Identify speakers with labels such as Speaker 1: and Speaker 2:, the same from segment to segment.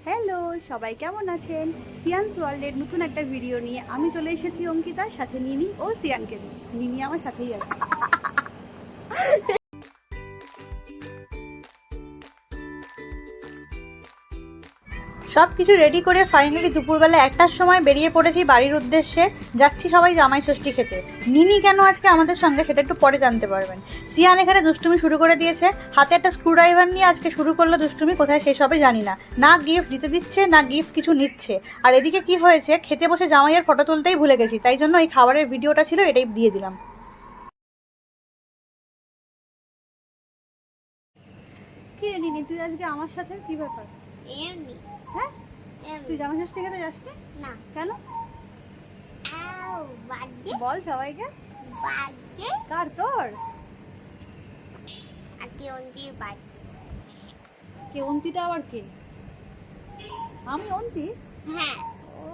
Speaker 1: Hello, সবাই কেমন আছেন? সিয়ানস ওয়ার্ল্ডের নতুন একটা ভিডিও নিয়ে আমি চলে এসেছি অঙ্কিতার সাথে নিনি ও সিয়ানকে নিয়ে। নিনি আমার সাথেই আছে।
Speaker 2: সব কিছু রেডি করে ফাইনালি দুপুরবেলা 1টার সময় বেরিয়ে পড়েছি বাড়ির উদ্দেশ্যে। যাচ্ছি সবাই জামাই ষষ্ঠী খেতে। নিনি কেন আজকে আমাদের সঙ্গে সেটা একটু পরে জানতে পারবেন। সিয়ান এখানে দুষ্টুমি শুরু করে দিয়েছে, হাতে একটা স্ক্রুড্রাইভার নিয়ে আজকে শুরু করলো দুষ্টুমি। কোথায় শেষ হবে জানি না। না গিফট দিতে দিচ্ছে, না গিফট কিছু নিচ্ছে। আর এদিকে কি হয়েছে, খেতে বসে জামাইয়ের ফটো তুলতেই ভুলে গেছি, তাই জন্য এই খাবারের ভিডিওটা ছিল, এটাই দিয়ে দিলাম।
Speaker 1: কি রে নিনি, তুই আজকে আমার সাথে কি ব্যাপার?
Speaker 3: এমনি
Speaker 1: হ্যাঁ, তুই
Speaker 3: এমনি
Speaker 1: জামাই ষষ্ঠী খেতে যাসনি
Speaker 3: না
Speaker 1: কেন?
Speaker 3: আও বার্থডে
Speaker 1: বল সবাইকে।
Speaker 3: বার্থডে
Speaker 1: কার? তোর?
Speaker 3: আজকে অন্তির বার্থডে।
Speaker 1: কে অন্তিটা আবার কে? আমি অন্তি?
Speaker 3: হ্যাঁ
Speaker 1: ও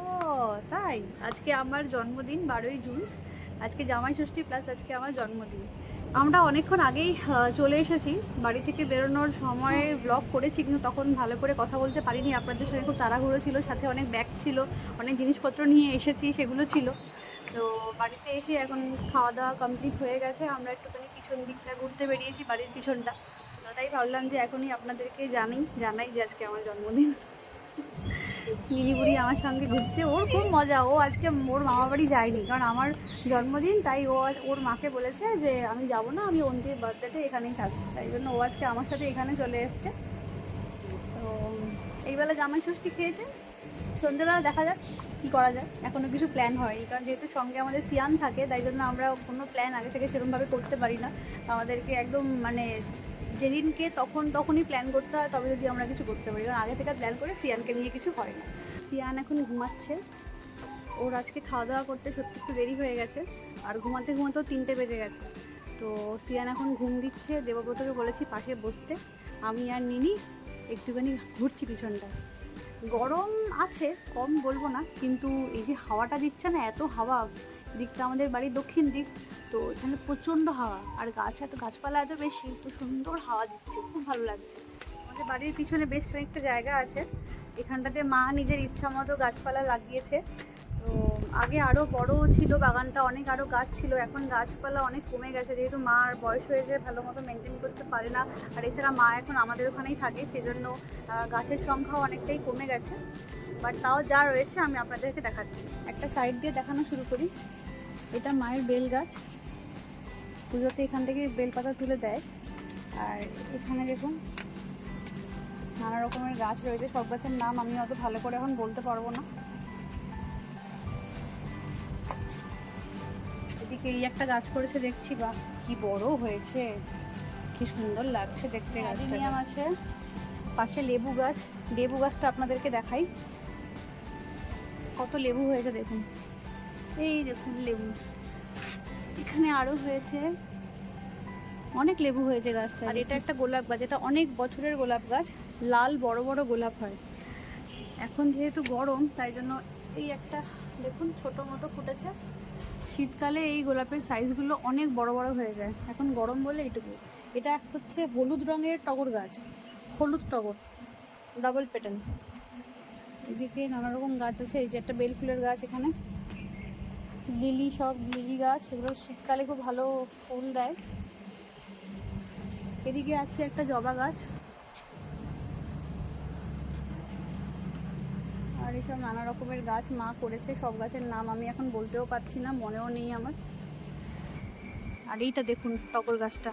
Speaker 1: তাই, আজকে আমার জন্মদিন 12ই জুন। আজকে জামাই ষষ্ঠী প্লাস আজকে আমার জন্মদিন। আমরা অনেকক্ষণ আগেই চলে এসেছি। বাড়ি থেকে বেরোনোর সময় ব্লগ করেছি, কিন্তু তখন ভালো করে কথা বলতে পারিনি। আপনাদের সঙ্গে খুব তাড়াহুড়ো ছিল, সাথে অনেক ব্যাগ ছিল, অনেক জিনিসপত্র নিয়ে এসেছি, সেগুলো ছিল। তো বাড়িতে এসে এখন খাওয়া দাওয়া কমপ্লিট হয়ে গেছে। আমরা একটুখানি পিছন দিকটা ঘুরতে বেরিয়েছি, বাড়ির পিছনটা। তো তাই ভাবলাম যে এখনই আপনাদেরকে জানাই যে আজকে আমার জন্মদিন। মিনি বুড়ি আমার সঙ্গে ঘুরছে, ওর খুব মজা। ও আজকে ওর মামা বাড়ি যায়নি, কারণ আমার জন্মদিন, তাই ও ওর মাকে বলেছে যে আমি যাব না, আমি অন্তির বার্থডেতে এখানেই থাকবো। তাই জন্য ও আজকে আমার সাথে এখানে চলে এসছে। তো এইবেলা জামাই ষষ্ঠী খেয়েছে, সন্ধ্যেবেলা দেখা যাক কী করা যায়। এখনও কিছু প্ল্যান হয়নি, কারণ যেহেতু সঙ্গে আমাদের সিয়ান থাকে, তাই জন্য আমরা কোনো প্ল্যান আগে থেকে সেরকমভাবে করতে পারি না। আমাদেরকে একদম মানে যেদিনকে তখনই প্ল্যান করতে হয়, তবে যদি আমরা কিছু করতে পারি, কারণ আগে থেকে প্ল্যান করে সিয়ানকে নিয়ে কিছু হয় না। সিয়ান এখন ঘুমাচ্ছে। ওর আজকে খাওয়া দাওয়া করতে সত্যি একটু দেরি হয়ে গেছে, আর ঘুমাতে ঘুমাতেও 3টে বেজে গেছে। তো সিয়ান এখন ঘুম দিচ্ছে। দেবব্রতকে বলেছি পাশে বসতে, আমি আর নিনি একটুখানি ঘুরছি পিছনটা। গরম আছে, কম বলবো না, কিন্তু এই যে হাওয়াটা দিচ্ছে না, এত হাওয়া। দিকটা আমাদের বাড়ির দক্ষিণ দিক, তো এখানে প্রচণ্ড হাওয়া, আর গাছপালা এত বেশি, তো সুন্দর হাওয়া দিচ্ছে, খুব ভালো লাগছে। আমাদের বাড়ির পিছনে বেশ কয়েকটা জায়গা আছে, এখানটাতে মা নিজের ইচ্ছা মতো গাছপালা লাগিয়েছে। তো আগে আরও বড় ছিল বাগানটা, অনেক আরও গাছ ছিল। এখন গাছপালা অনেক কমে গেছে, যেহেতু মার বয়স হয়েছে, ভালো মতো মেনটেন করতে পারে না। আর এছাড়া মা এখন আমাদের ওখানেই থাকে, সেজন্য গাছের সংখ্যাও অনেকটাই কমে গেছে। বাট তাও যা রয়েছে আমি আপনাদেরকে দেখাচ্ছি। একটা সাইড দিয়ে দেখানো শুরু করি। এটা মায়ের বেল গাছ, পুজোতে এখান থেকে বেলপাতা তুলে দেয়। আর এখানে দেখুন নানা রকমের গাছ রয়েছে, সব গাছের নাম আমি অত ভালো করে এখন বলতে পারবো না। এদিকে এই একটা গাছ করেছে দেখছি, বা কি বড় হয়েছে, কি সুন্দর লাগছে দেখতে। গাছটা আছে, পাশে লেবু গাছ। লেবু গাছটা আপনাদেরকে দেখাই, কত লেবু হয়েছে দেখুন। এই দেখুন লেবু, এখানে আরও হয়েছে, অনেক লেবু হয়েছে গাছটা। আর এটা একটা গোলাপ গাছ, এটা অনেক বছরের গোলাপ গাছ, লাল বড় বড় গোলাপ হয়। এখন যেহেতু গরম, তাই জন্য এই একটা দেখুন ছোটো মতো ফুটেছে। শীতকালে এই গোলাপের সাইজগুলো অনেক বড় বড় হয়ে যায়, এখন গরম বলে এইটুকু। এটা হচ্ছে হলুদ রঙের টগর গাছ, হলুদ টগর, ডাবল পেটাল। এদিকে নানা রকম গাছ আছে, এই যে একটা বেল ফুলের গাছ, এখানে লিলি, সব লিলি গাছ, এগুলো শীতকালে খুব ভালো ফুল দেয়। এদিকে আছে একটা জবা গাছ, আর এইসব নানা রকমের গাছ মা করেছে। সব গাছের নাম আমি এখন বলতেও পারছি না, মনেও নেই আমার। আর এইটা দেখুন টগর গাছটা,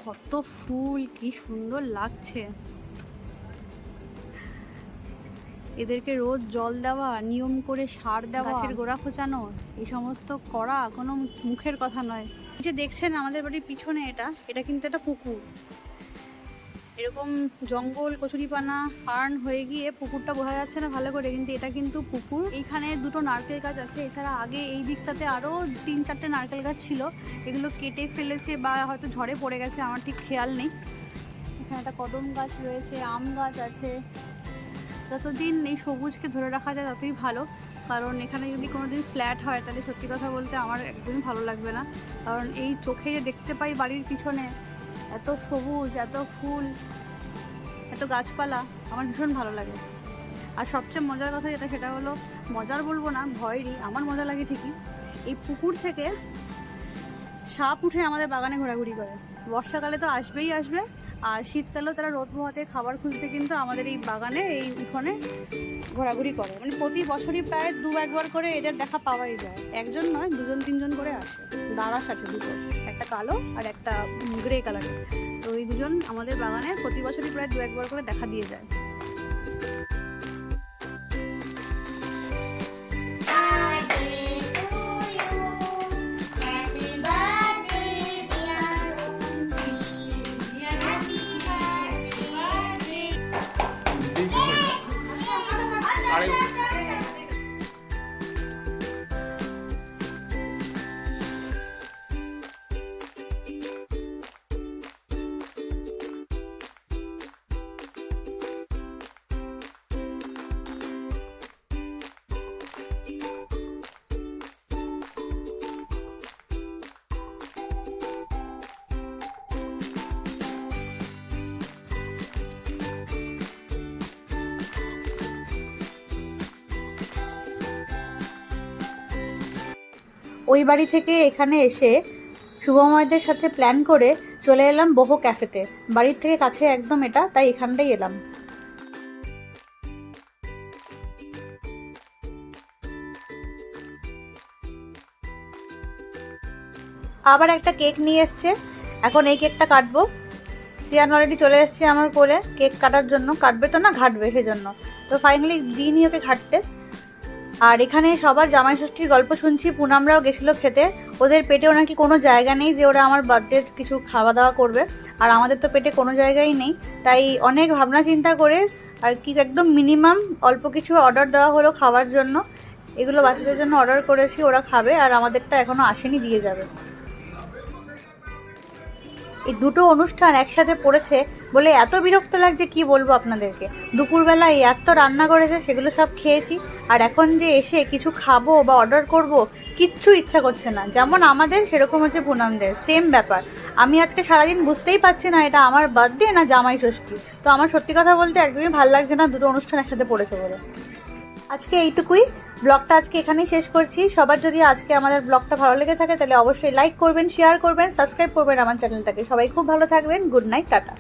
Speaker 1: কত ফুল, কি সুন্দর লাগছে। এদেরকে রোজ জল দেওয়া, নিয়ম করে সার দেওয়া, গাছের গোড়া খোঁচানো, এই সমস্ত করা কোনো মুখের কথা নয়। যে দেখছেন আমাদের বাড়ির পিছনে, এটা কিন্তু একটা পুকুর। এরকম জঙ্গল, কচুরিপানা, ফার্ন হয়ে গিয়ে পুকুরটা বোঝা যাচ্ছে না ভালো করে, কিন্তু এটা কিন্তু পুকুর। এইখানে 2টো নারকেল গাছ আছে, এছাড়া আগে এই দিকটাতে আরও 3-4টে নারকেল গাছ ছিল, এগুলো কেটে ফেলেছে বা হয়তো ঝড়ে পড়ে গেছে, আমার ঠিক খেয়াল নেই। এখানে একটা কদম গাছ রয়েছে, আম গাছ আছে। যতদিন এই সবুজকে ধরে রাখা যায় ততই ভালো, কারণ এখানে যদি কোনো দিন ফ্ল্যাট হয়, তাহলে সত্যি কথা বলতে আমার একদমই ভালো লাগবে না। কারণ এই চোখে যে দেখতে পাই বাড়ির পিছনে এত সবুজ, এত ফুল, এত গাছপালা আমার ভীষণ ভালো লাগে। আর সবচেয়ে মজার কথা যেটা, সেটা হলো, মজার বলবো না, ভয়েরই, আমার মজা লাগে ঠিকই, এই পুকুর থেকে সাপ উঠে আমাদের বাগানে ঘোরাঘুরি করে। বর্ষাকালে তো আসবেই আসবে, আর শীতকালেও তারা রোদ পোহাতে খাবার খুঁজতে কিন্তু আমাদের এই বাগানে, এই উঠোনে ঘোরাঘুরি করে। মানে প্রতি বছরই প্রায় 2-1 করে এদের দেখা পাওয়াই যায়। একজন নয়, 2-3 করে আসে। দারাস আছে দুটো, একটা কালো আর একটা গ্রে কালারের। তো এই দুজন আমাদের বাগানে প্রতি বছরই প্রায় 2-1 করে দেখা দিয়ে যায়।
Speaker 2: ওই বাড়ি থেকে এখানে এসে শুভময়দের সাথে প্ল্যান করে চলে এলাম বহু ক্যাফেতে। বাড়ির থেকে কাছে একদম এটা, তাই এখানটাই এলাম। আবার একটা কেক নিয়ে এসছে, এখন এই কেকটা কাটবো। সিয়ান অলরেডি চলে এসছে আমার কোলে কেক কাটার জন্য। কাটবে তো না, ঘাটবে, সেজন্য তো ফাইনালি দিইনি ওকে ঘাটতে। আর এখানে সবার জামাই ষষ্ঠীর গল্প শুনছি, পুনামরাও গেছিলো খেতে। ওদের পেটেও নাকি কোনো জায়গা নেই যে ওরা আমার বার্থডে কিছু খাওয়া দাওয়া করবে, আর আমাদের তো পেটে কোনো জায়গাই নেই। তাই অনেক ভাবনা চিন্তা করে আর কি একদম মিনিমাম অল্প কিছু অর্ডার দেওয়া হলো খাওয়ার জন্য। এগুলো বাচ্চাদের জন্য অর্ডার করেছি, ওরা খাবে, আর আমাদেরটা এখনও আসেনি, দিয়ে যাবে। এই দুটো অনুষ্ঠান একসাথে পড়েছে বলে এত বিরক্ত লাগছে, কি বলবো আপনাদেরকে। দুপুরবেলায় এত রান্না করেছে, সেগুলো সব খেয়েছি, আর এখন যে এসে কিছু খাবো বা অর্ডার করব, কিচ্ছু ইচ্ছা করছে না। যেমন আমাদের, সেরকম হচ্ছে পুনমদের, সেম ব্যাপার। আমি আজকে সারাদিন বুঝতেই পারছি না এটা আমার বার্থডে না জামাই ষষ্ঠী। তো আমার সত্যি কথা বলতে একদমই ভালো লাগছে না দুটো অনুষ্ঠান একসাথে পড়েছে বলে। আজকে এইটুকুই, ব্লগটা আজকে এখানেই শেষ করছি। সবার যদি আজকে আমাদের ব্লগটা ভালো লেগে থাকে তাহলে অবশ্যই লাইক করবেন, শেয়ার করবেন, সাবস্ক্রাইব করবেন আমার চ্যানেলটাকে। সবাই খুব ভালো থাকবেন। Good night, tata.